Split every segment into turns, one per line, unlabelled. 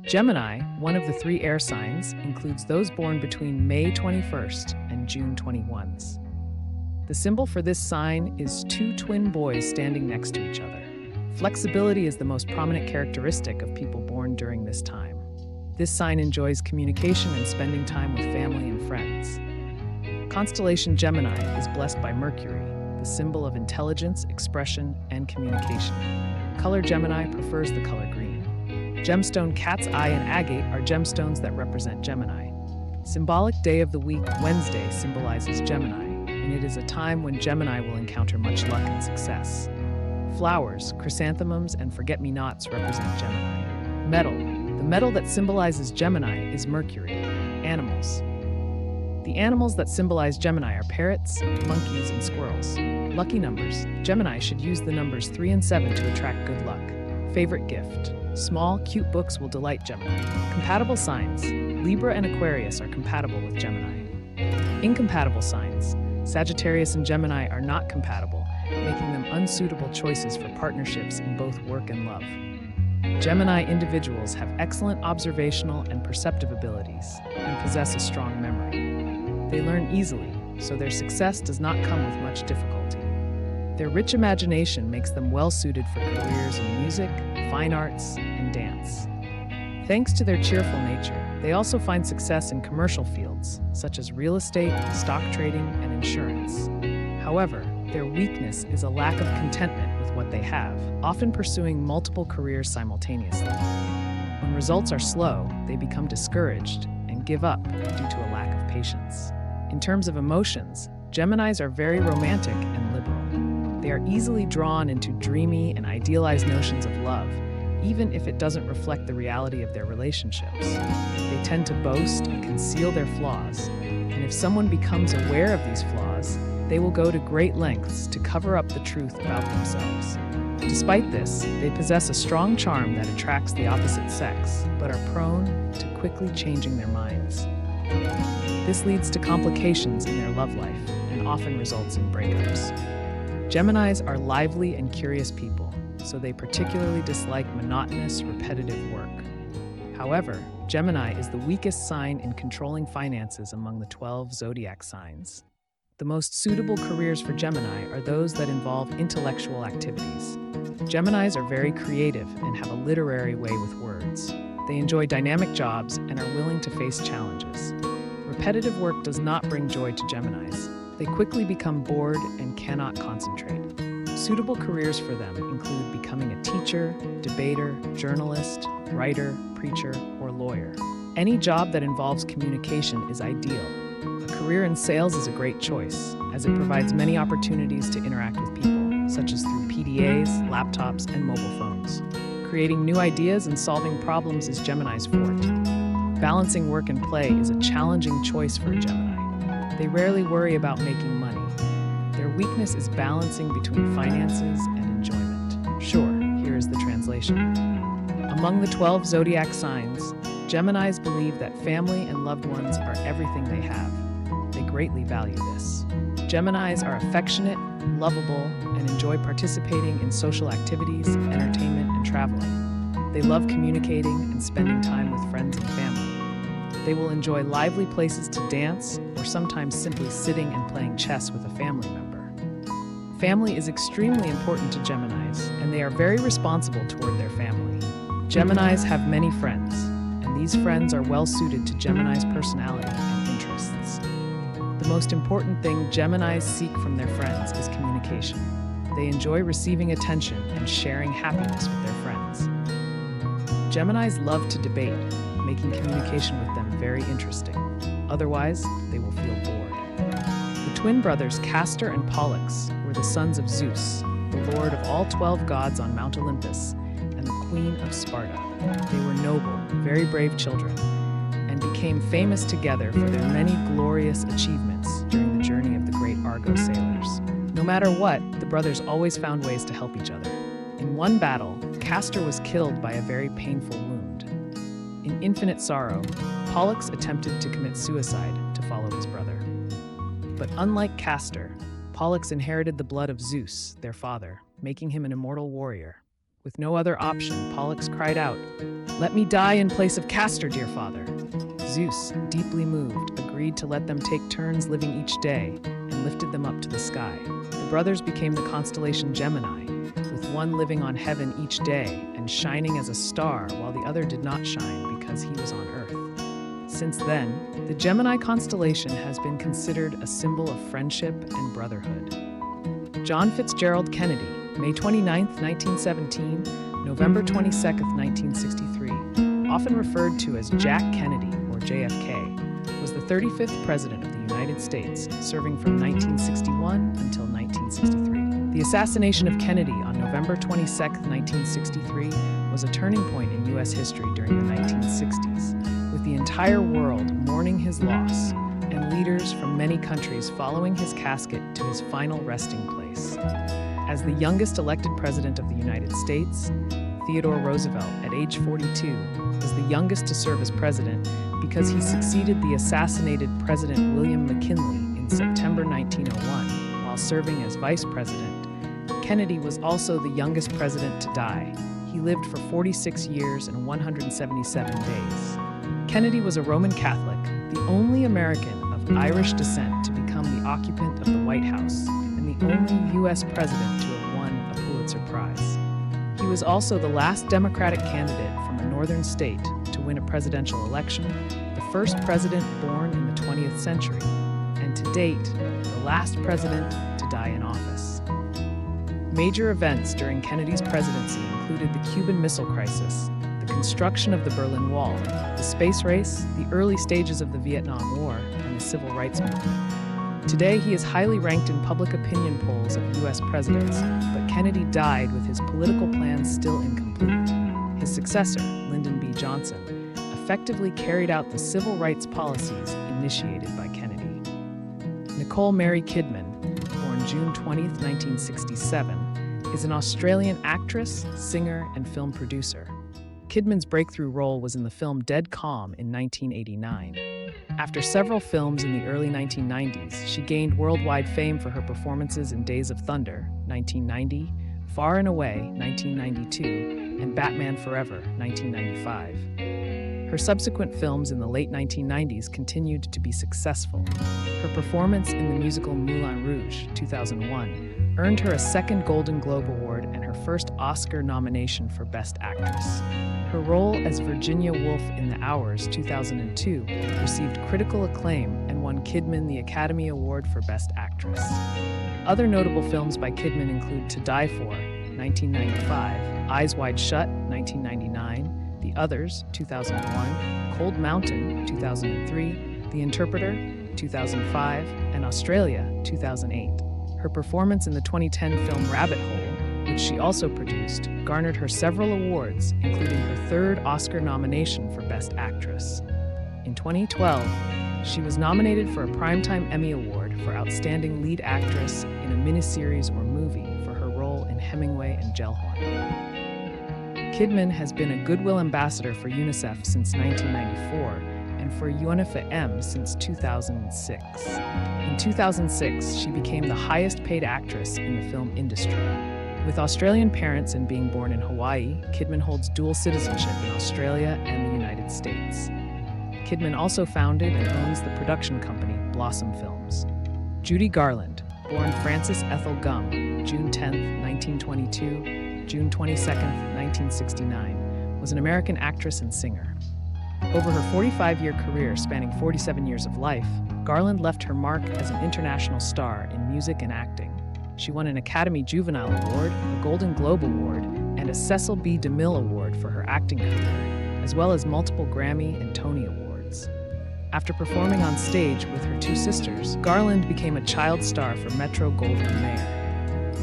Gemini, one of the three air signs, includes those born between May 21st and June 21st. The symbol for this sign is two twin boys standing next to each other. Flexibility is the most prominent characteristic of people born during this time. This sign enjoys communication and spending time with family and friends. Constellation Gemini is blessed by Mercury, the symbol of intelligence, expression, and communication. Color Gemini prefers the color green. Gemstone cat's eye and agate are gemstones that represent Gemini. Symbolic day of the week, Wednesday, symbolizes Gemini, and it is a time when Gemini will encounter much luck and success. Flowers, chrysanthemums, and forget-me-nots represent Gemini. Metal. The metal that symbolizes Gemini is Mercury. Animals. The animals that symbolize Gemini are parrots, monkeys, and squirrels. Lucky numbers. Gemini should use the numbers 3 and 7 to attract good luck. Favorite gift. Small, cute books will delight Gemini. Compatible signs. Libra and Aquarius are compatible with Gemini. Incompatible signs. Sagittarius and Gemini are not compatible, making them unsuitable choices for partnerships in both work and love. Gemini individuals have excellent observational and perceptive abilities and possess a strong memory. They learn easily, so their success does not come with much difficulty. Their rich imagination makes them well-suited for careers in music, fine arts, and dance. Thanks to their cheerful nature, they also find success in commercial fields, such as real estate, stock trading, and insurance. However, their weakness is a lack of contentment with what they have, often pursuing multiple careers simultaneously. When results are slow, they become discouraged and give up due to a lack of patience. In terms of emotions, Geminis are very romantic and liberal. They are easily drawn into dreamy and idealized notions of love, even if it doesn't reflect the reality of their relationships. They tend to boast and conceal their flaws, and if someone becomes aware of these flaws, they will go to great lengths to cover up the truth about themselves. Despite this, they possess a strong charm that attracts the opposite sex, but are prone to quickly changing their minds. This leads to complications in their love life and often results in breakups. Geminis are lively and curious people, so they particularly dislike monotonous, repetitive work. However, Gemini is the weakest sign in controlling finances among the 12 zodiac signs. The most suitable careers for Gemini are those that involve intellectual activities. Geminis are very creative and have a literary way with words. They enjoy dynamic jobs and are willing to face challenges. Repetitive work does not bring joy to Geminis. They quickly become bored and cannot concentrate. Suitable careers for them include becoming a teacher, debater, journalist, writer, preacher, or lawyer. Any job that involves communication is ideal. A career in sales is a great choice, as it provides many opportunities to interact with people, such as through PDAs, laptops, and mobile phones. Creating new ideas and solving problems is Gemini's forte. Balancing work and play is a challenging choice for a Gemini. They rarely worry about making money. Their weakness is balancing between finances and enjoyment. Sure, here is the translation. Among the 12 zodiac signs, Geminis believe that family and loved ones are everything they have. They greatly value this. Geminis are affectionate, lovable, and enjoy participating in social activities, entertainment, and traveling. They love communicating and spending time with friends and family. They will enjoy lively places to dance, or sometimes simply sitting and playing chess with a family member. Family is extremely important to Geminis, and they are very responsible toward their family. Geminis have many friends, and these friends are well suited to Gemini's personality and interests. The most important thing Geminis seek from their friends is communication. They enjoy receiving attention and sharing happiness with their friends. Geminis love to debate, making communication with them very interesting. Otherwise, they will feel bored. The twin brothers Castor and Pollux were the sons of Zeus, the lord of all 12 gods on Mount Olympus, and the queen of Sparta. They were noble, very brave children, and became famous together for their many glorious achievements during the journey of the great Argo sailors. No matter what, the brothers always found ways to help each other. In one battle, Castor was killed by a very painful wound. In infinite sorrow, Pollux attempted to commit suicide to follow his brother. But unlike Castor, Pollux inherited the blood of Zeus, their father, making him an immortal warrior. With no other option, Pollux cried out, "Let me die in place of Castor, dear father." Zeus, deeply moved, agreed to let them take turns living each day and lifted them up to the sky. The brothers became the constellation Gemini, with one living on heaven each day and shining as a star while the other did not shine because he was on Earth. Since then, the Gemini constellation has been considered a symbol of friendship and brotherhood. John Fitzgerald Kennedy, May 29, 1917, November 22, 1963, often referred to as Jack Kennedy or JFK, was the 35th President of the United States, serving from 1961 until 1963. The assassination of Kennedy on November 22, 1963, was a turning point in U.S. history during the 1960s, with the entire world mourning his loss and leaders from many countries following his casket to his final resting place. As the youngest elected president of the United States, Theodore Roosevelt, at age 42, was the youngest to serve as president because he succeeded the assassinated President William McKinley in September 1901 while serving as vice president. Kennedy was also the youngest president to die. He lived for 46 years and 177 days. Kennedy was a Roman Catholic, the only American of Irish descent to become the occupant of the White House, and the only U.S. president to have won a Pulitzer Prize. He was also the last Democratic candidate from a northern state to win a presidential election, the first president born in the 20th century, and to date, the last president to die in office. Major events during Kennedy's presidency included the Cuban Missile Crisis, the construction of the Berlin Wall, the space race, the early stages of the Vietnam War, and the Civil Rights Movement. Today, he is highly ranked in public opinion polls of U.S. presidents, but Kennedy died with his political plans still incomplete. His successor, Lyndon B. Johnson, effectively carried out the civil rights policies initiated by Kennedy. Nicole Mary Kidman, born June 20, 1967, is an Australian actress, singer, and film producer. Kidman's breakthrough role was in the film Dead Calm in 1989. After several films in the early 1990s, she gained worldwide fame for her performances in Days of Thunder, 1990, Far and Away, 1992, and Batman Forever, 1995. Her subsequent films in the late 1990s continued to be successful. Her performance in the musical Moulin Rouge, 2001, earned her a second Golden Globe Award and her first Oscar nomination for Best Actress. Her role as Virginia Woolf in The Hours, 2002, received critical acclaim and won Kidman the Academy Award for Best Actress. Other notable films by Kidman include To Die For, 1995, Eyes Wide Shut, 1999, The Others, 2001, Cold Mountain, 2003, The Interpreter, 2005, and Australia, 2008. Her performance in the 2010 film Rabbit Hole, which she also produced, garnered her several awards, including her third Oscar nomination for Best Actress. In 2012, she was nominated for a Primetime Emmy Award for Outstanding Lead Actress in a Miniseries or Movie for her role in Hemingway and Gellhorn. Kidman has been a Goodwill Ambassador for UNICEF since 1994 and for UNFPA since 2006. In 2006, she became the highest-paid actress in the film industry. With Australian parents and being born in Hawaii, Kidman holds dual citizenship in Australia and the United States. Kidman also founded and owns the production company Blossom Films. Judy Garland, born Frances Ethel Gum, June 10, 1922, June 22, 1969, was an American actress and singer. Over her 45-year career spanning 47 years of life, Garland left her mark as an international star in music and acting. She won an Academy Juvenile Award, a Golden Globe Award, and a Cecil B. DeMille Award for her acting career, as well as multiple Grammy and Tony Awards. After performing on stage with her two sisters, Garland became a child star for Metro-Goldwyn-Mayer.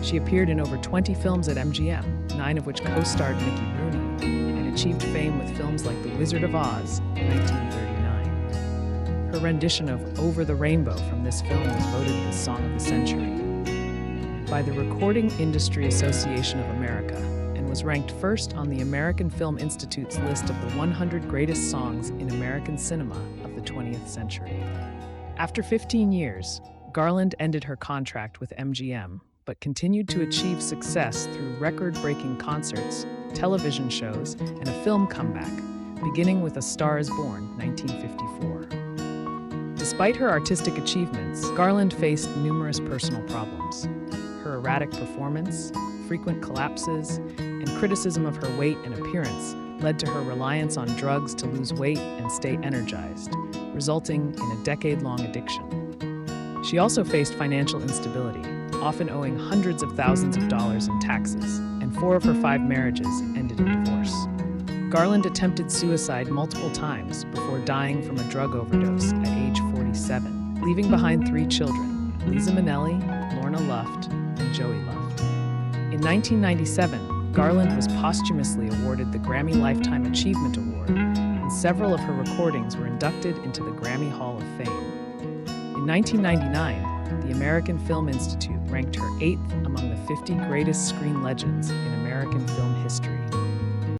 She appeared in over 20 films at MGM, 9 of which co-starred Mickey Rooney, and achieved fame with films like The Wizard of Oz in 1939. Her rendition of Over the Rainbow from this film was voted the Song of the Century by the Recording Industry Association of America and was ranked first on the American Film Institute's list of the 100 greatest songs in American cinema of the 20th century. After 15 years, Garland ended her contract with MGM, but continued to achieve success through record-breaking concerts, television shows, and a film comeback, beginning with A Star is Born, 1954. Despite her artistic achievements, Garland faced numerous personal problems. Her erratic performance, frequent collapses, and criticism of her weight and appearance led to her reliance on drugs to lose weight and stay energized, resulting in a decade-long addiction. She also faced financial instability, often owing hundreds of thousands of dollars in taxes, and 4 of her 5 marriages ended in divorce. Garland attempted suicide multiple times before dying from a drug overdose at age 47, leaving behind 3 children, Liza Minnelli, Lorna Luft, and Joey Luft. In 1997, Garland was posthumously awarded the Grammy Lifetime Achievement Award, and several of her recordings were inducted into the Grammy Hall of Fame. In 1999, the American Film Institute ranked her 8th among the 50 greatest screen legends in American film history.